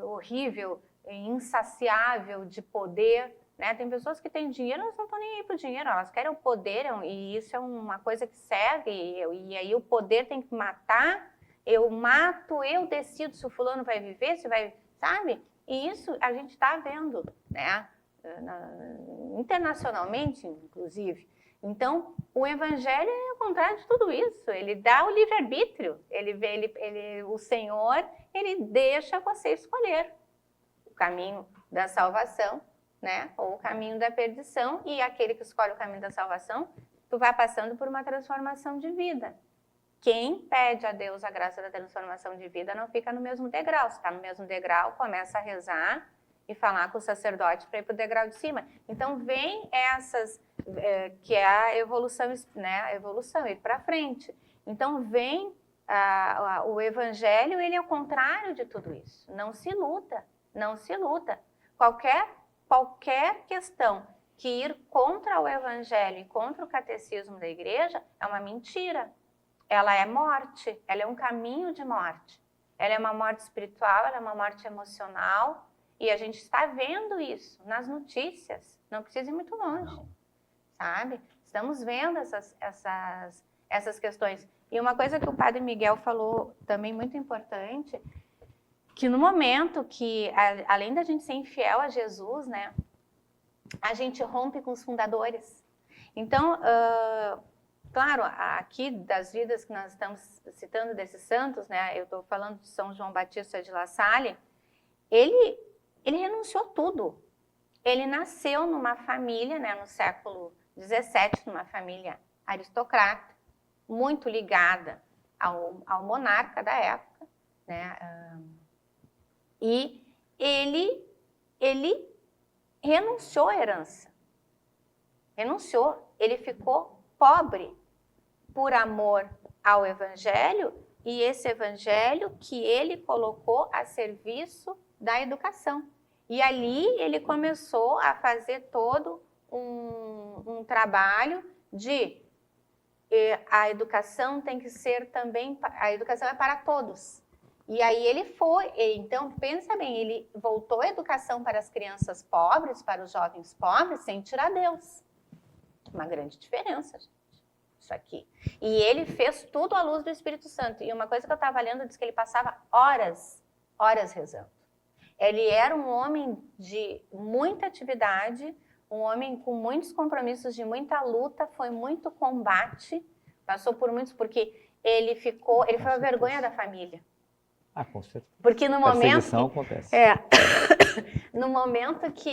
Speaker 2: horrível, insaciável de poder. Né? Tem pessoas que têm dinheiro, elas não estão nem aí para o dinheiro, elas querem o poder, e isso é uma coisa que serve, e aí o poder tem que matar. Eu mato, eu decido se o fulano vai viver, se vai, sabe? E isso a gente está vendo, né? Internacionalmente, inclusive. Então, o Evangelho é o contrário de tudo isso. Ele dá o livre-arbítrio. O Senhor, ele deixa você escolher o caminho da salvação, né? Ou o caminho da perdição. E aquele que escolhe o caminho da salvação, tu vai passando por uma transformação de vida. Quem pede a Deus a graça da transformação de vida não fica no mesmo degrau. Se está no mesmo degrau, começa a rezar e falar com o sacerdote para ir para o degrau de cima. Então, vem essas, que é a evolução, né? A evolução, ir para frente. Então, vem o Evangelho, ele é o contrário de tudo isso. Não se luta, não se luta. Qualquer questão que ir contra o Evangelho e contra o catecismo da igreja é uma mentira. Ela é morte, ela é um caminho de morte. Ela é uma morte espiritual, ela é uma morte emocional, e a gente está vendo isso nas notícias. Não precisa ir muito longe, sabe? Estamos vendo essas questões. E uma coisa que o Padre Miguel falou também muito importante, que no momento que, além da gente ser infiel a Jesus, né, a gente rompe com os fundadores. Então, claro, aqui das vidas que nós estamos citando desses santos, né? Eu estou falando de São João Batista de La Salle. Ele renunciou tudo. Ele nasceu numa família, né, no século XVII, numa família aristocrata, muito ligada ao monarca da época, né? E ele renunciou à herança. Renunciou. Ele ficou pobre por amor ao Evangelho, e esse Evangelho que ele colocou a serviço da educação. E ali ele começou a fazer todo um trabalho de a educação tem que ser também, a educação é para todos. E aí ele foi, então pensa bem, ele voltou a educação para as crianças pobres, para os jovens pobres, sem tirar Deus. Uma grande diferença, gente. Isso aqui. E ele fez tudo à luz do Espírito Santo. E uma coisa que eu estava lendo diz que ele passava horas rezando. Ele era um homem de muita atividade, um homem com muitos compromissos, de muita luta, foi muito combate, passou por muitos, porque ele foi a vergonha da família.
Speaker 3: Com certeza.
Speaker 2: Porque no momento
Speaker 3: perseguição acontece.
Speaker 2: No momento que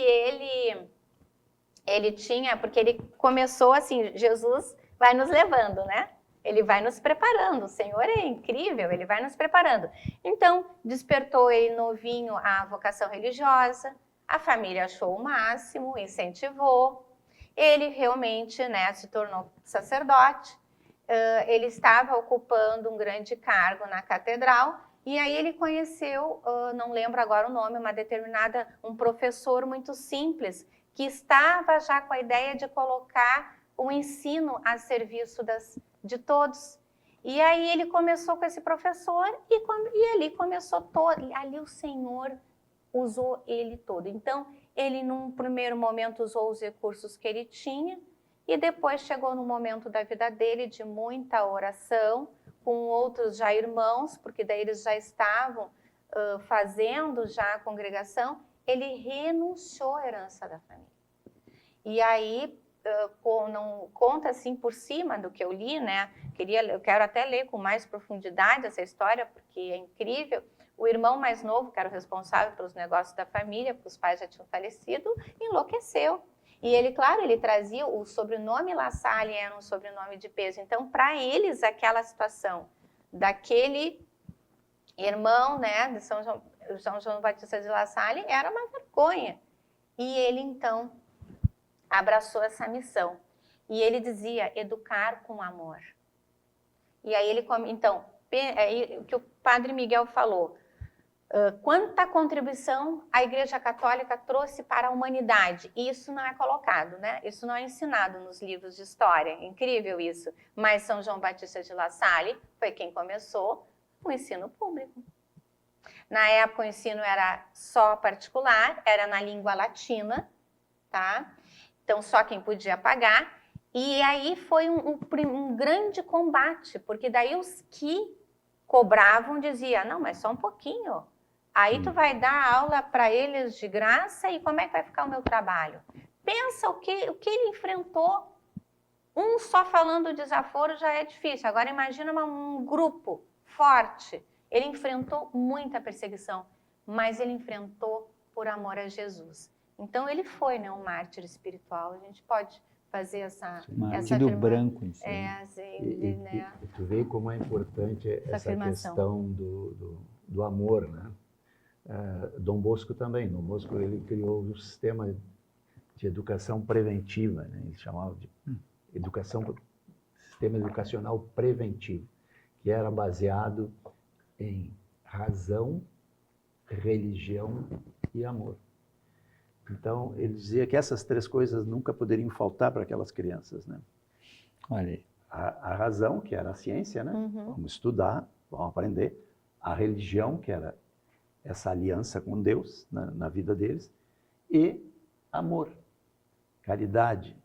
Speaker 2: ele tinha, porque ele começou assim, Jesus vai nos levando, né? Ele vai nos preparando, o Senhor é incrível, ele vai nos preparando. Então, despertou ele novinho a vocação religiosa, a família achou o máximo, incentivou, ele realmente, né, se tornou sacerdote, ele estava ocupando um grande cargo na catedral, e aí ele conheceu, não lembro agora o nome, um professor muito simples, que estava já com a ideia de colocar o ensino a serviço de todos. E aí ele começou com esse professor e ali começou todo. Ali o Senhor usou ele todo. Então, ele num primeiro momento usou os recursos que ele tinha e depois chegou no momento da vida dele de muita oração, com outros já irmãos, porque daí eles já estavam fazendo já a congregação, ele renunciou à herança da família. E aí, conta assim por cima do que eu li, né? Eu quero até ler com mais profundidade essa história, porque é incrível. O irmão mais novo, que era o responsável pelos negócios da família, porque os pais já tinham falecido, enlouqueceu. E ele, claro, ele trazia o sobrenome La Salle, era um sobrenome de peso. Então, para eles, aquela situação daquele irmão, né, de São João Batista de La Salle, era uma vergonha. E ele, então, abraçou essa missão. E ele dizia, educar com amor. E aí ele, então, o que o Padre Miguel falou, quanta contribuição a Igreja Católica trouxe para a humanidade. E isso não é colocado, né? Isso não é ensinado nos livros de história. É incrível isso. Mas São João Batista de La Salle foi quem começou o ensino público. Na época o ensino era só particular, era na língua latina, tá? Então só quem podia pagar. E aí foi um grande combate, porque daí os que cobravam diziam, não, mas só um pouquinho. Aí tu vai dar aula para eles de graça e como é que vai ficar o meu trabalho? Pensa o que ele enfrentou. Um só falando o desaforo já é difícil. Agora imagina um grupo forte. Ele enfrentou muita perseguição, mas ele enfrentou por amor a Jesus. Então ele foi, né, um mártir espiritual. A gente pode fazer essa
Speaker 3: Martírio branco. Isso,
Speaker 2: né?
Speaker 1: E tu vê como é importante essa questão do amor, né? Dom Bosco também. Dom Bosco ele criou um sistema de educação preventiva, né? Ele chamava de sistema educacional preventivo, que era baseado em razão, religião e amor. Então, ele dizia que essas três coisas nunca poderiam faltar para aquelas crianças, né?
Speaker 3: Olha aí.
Speaker 1: A razão, que era a ciência, né? Vamos estudar, vamos aprender. A religião, que era essa aliança com Deus na vida deles. E amor, caridade,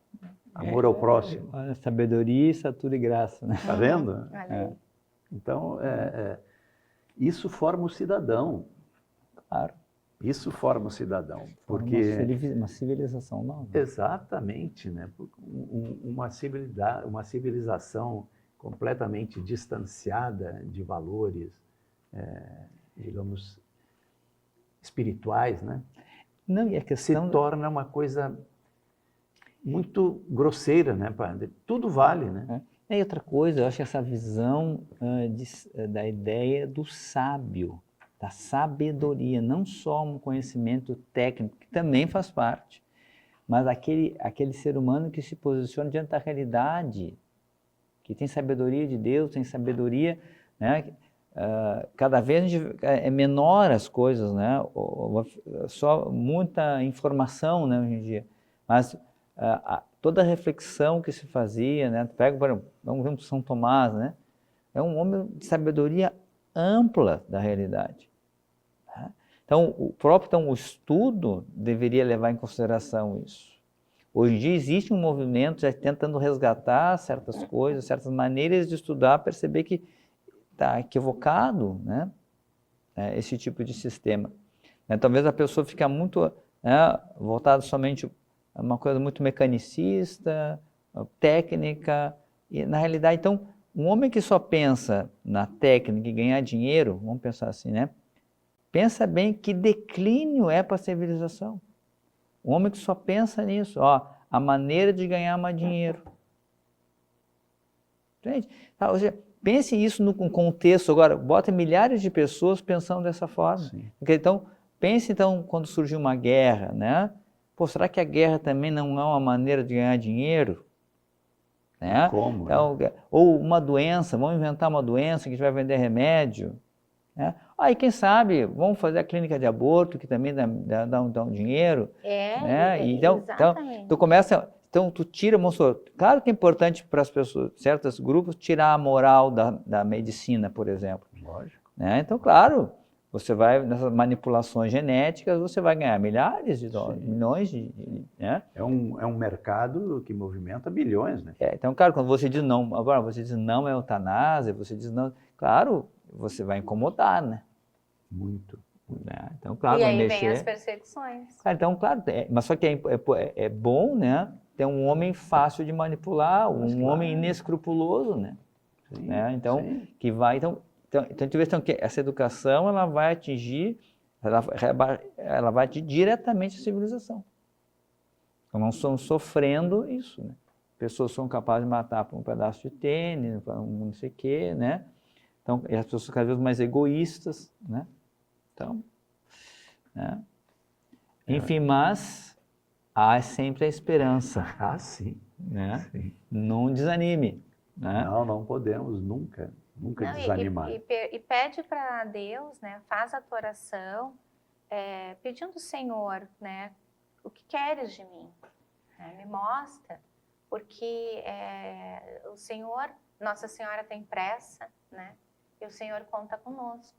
Speaker 1: amor ao próximo.
Speaker 3: Olha, sabedoria, estatura e graça, né?
Speaker 1: Está vendo? Então, isso forma o cidadão.
Speaker 3: Claro.
Speaker 1: Isso forma o cidadão. Porque
Speaker 3: uma civilização nova.
Speaker 1: Exatamente, né? Uma civilização completamente distanciada de valores, digamos, espirituais, né?
Speaker 3: Não, e a questão
Speaker 1: se torna uma coisa muito grosseira, né, padre? Tudo vale, né?
Speaker 3: E outra coisa, eu acho que essa visão da ideia do sábio, da sabedoria, não só um conhecimento técnico, que também faz parte, mas aquele ser humano que se posiciona diante da realidade, que tem sabedoria de Deus, tem sabedoria, né? Cada vez é menor as coisas, né? Só muita informação, né, hoje em dia, mas toda a reflexão que se fazia, né? Vamos ver São Tomás, né? É um homem de sabedoria ampla da realidade. Né? Então, o estudo deveria levar em consideração isso. Hoje em dia existe um movimento já tentando resgatar certas coisas, certas maneiras de estudar, perceber que está equivocado, né? Esse tipo de sistema. Talvez a pessoa fique muito voltada somente a uma coisa muito mecanicista, técnica, e na realidade, então, um homem que só pensa na técnica e ganhar dinheiro, vamos pensar assim, né? Pensa bem que declínio é para a civilização. Um homem que só pensa nisso, a maneira de ganhar mais dinheiro. Gente, ou seja, pense isso no contexto agora, bota milhares de pessoas pensando dessa forma. Então, pense então quando surgiu uma guerra, né? Pô, será que a guerra também não é uma maneira de ganhar dinheiro? Né?
Speaker 1: Como?
Speaker 3: Então, ou uma doença, vamos inventar uma doença que a gente vai vender remédio. Né? Aí, quem sabe, vamos fazer a clínica de aborto, que também dá um dinheiro. Né?
Speaker 2: Exatamente.
Speaker 3: Então, então, tu tira, mostrou, claro que é importante para as pessoas, certos grupos, tirar a moral da medicina, por exemplo.
Speaker 1: Lógico.
Speaker 3: Né? Então, claro, você vai, nessas manipulações genéticas, você vai ganhar milhares de dólares, milhões de... Né?
Speaker 1: É um mercado que movimenta bilhões, né?
Speaker 3: Então, claro, quando você diz não, agora você diz não é eutanásia, você diz não, claro, você vai incomodar, né?
Speaker 1: Muito.
Speaker 3: né? Então, claro,
Speaker 2: E
Speaker 3: vai
Speaker 2: aí
Speaker 3: mexer.
Speaker 2: vem as perseguições.
Speaker 3: Então, claro, mas só que é bom, né? Ter um homem fácil de manipular,
Speaker 1: Mas
Speaker 3: um
Speaker 1: claro.
Speaker 3: homem inescrupuloso, né?
Speaker 1: Sim,
Speaker 3: Né? Então,
Speaker 1: sim.
Speaker 3: que vai, então a gente vê então, que essa educação ela vai atingir diretamente a civilização. Então, nós estamos sofrendo isso, né? Pessoas são capazes de matar por um pedaço de tênis, por um não sei o quê, né? Então, e as pessoas são cada vez mais egoístas, né? Então, né? Enfim, mas há sempre a esperança,
Speaker 1: Ah, sim.
Speaker 3: né?
Speaker 1: Sim.
Speaker 3: Não desanime, né?
Speaker 1: Não podemos nunca
Speaker 2: Não,
Speaker 1: desanimar.
Speaker 2: e pede para Deus, né? Faz a tua oração, pedindo, Senhor, né? O que queres de mim? Né, me mostra, porque o Senhor, Nossa Senhora tem pressa, né? E o Senhor conta conosco.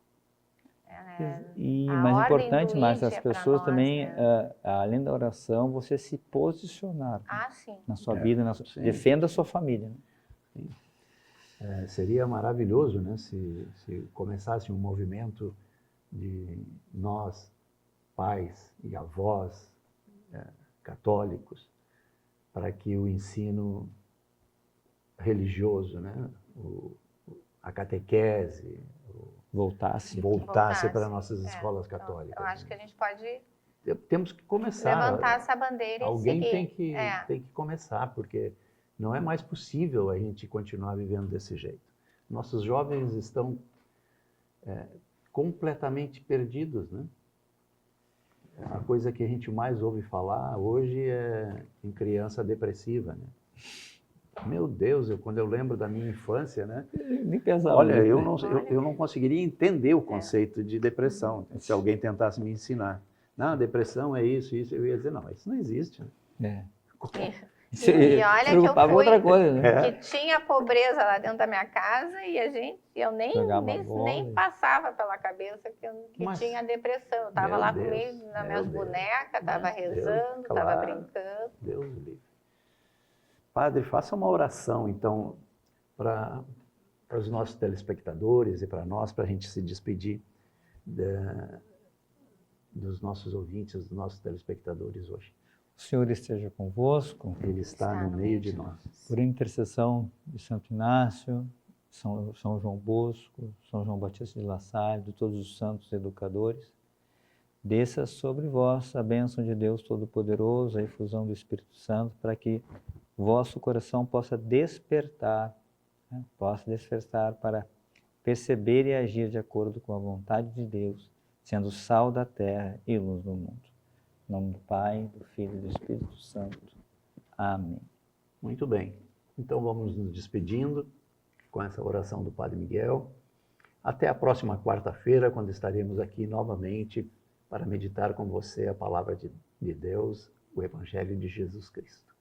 Speaker 3: E
Speaker 2: A
Speaker 3: mais
Speaker 2: ordem
Speaker 3: importante,
Speaker 2: do
Speaker 3: Márcia,
Speaker 2: ide
Speaker 3: as
Speaker 2: é pra
Speaker 3: pessoas
Speaker 2: nós,
Speaker 3: também,
Speaker 2: né?
Speaker 3: além da oração, você se posicionar
Speaker 2: Ah, sim.
Speaker 3: na sua
Speaker 1: É,
Speaker 3: vida,
Speaker 1: sim.
Speaker 3: defenda a sua família. Né?
Speaker 1: Seria maravilhoso, né, se começasse um movimento de nós, pais e avós católicos, para que o ensino religioso, né, a catequese,
Speaker 3: Voltasse.
Speaker 1: voltasse para nossas escolas
Speaker 2: Então,
Speaker 1: católicas.
Speaker 2: eu acho que a gente pode
Speaker 1: Temos que começar.
Speaker 2: levantar essa bandeira
Speaker 1: Alguém
Speaker 2: e
Speaker 1: tem
Speaker 2: seguir.
Speaker 1: que começar, porque não é mais possível a gente continuar vivendo desse jeito. Nossos jovens estão completamente perdidos, né? A coisa que a gente mais ouve falar hoje é em criança depressiva, né? Meu Deus, quando eu lembro da minha infância, né?
Speaker 3: Nem pensava.
Speaker 1: Olha,
Speaker 3: nisso, né?
Speaker 1: eu não conseguiria entender o conceito de depressão se alguém tentasse me ensinar. Não, depressão é isso, eu ia dizer, não, isso não existe. Né?
Speaker 2: E olha que eu
Speaker 3: preocupava
Speaker 2: fui,
Speaker 3: outra coisa, né?
Speaker 2: que tinha pobreza lá dentro da minha casa e eu nem passava pela cabeça que tinha depressão. Eu estava lá comigo nas minhas bonecas, estava rezando, estava brincando.
Speaker 1: Deus livre. Padre, faça uma oração, então, para os nossos telespectadores e para nós, para a gente se despedir dos nossos ouvintes, dos nossos telespectadores hoje.
Speaker 3: O Senhor esteja convosco.
Speaker 1: Ele está no meio de nós.
Speaker 3: Por intercessão de Santo Inácio, São João Bosco, São João Batista de La Salle, de todos os santos educadores, desça sobre vós a bênção de Deus Todo-Poderoso, a efusão do Espírito Santo, para que vosso coração possa despertar, né? Para perceber e agir de acordo com a vontade de Deus, sendo sal da terra e luz do mundo. Em nome do Pai, do Filho e do Espírito Santo. Amém.
Speaker 1: Muito bem. Então vamos nos despedindo com essa oração do Padre Miguel. Até a próxima quarta-feira, quando estaremos aqui novamente para meditar com você a palavra de Deus, o Evangelho de Jesus Cristo.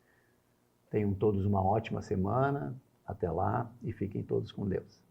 Speaker 1: Tenham todos uma ótima semana. Até lá e fiquem todos com Deus.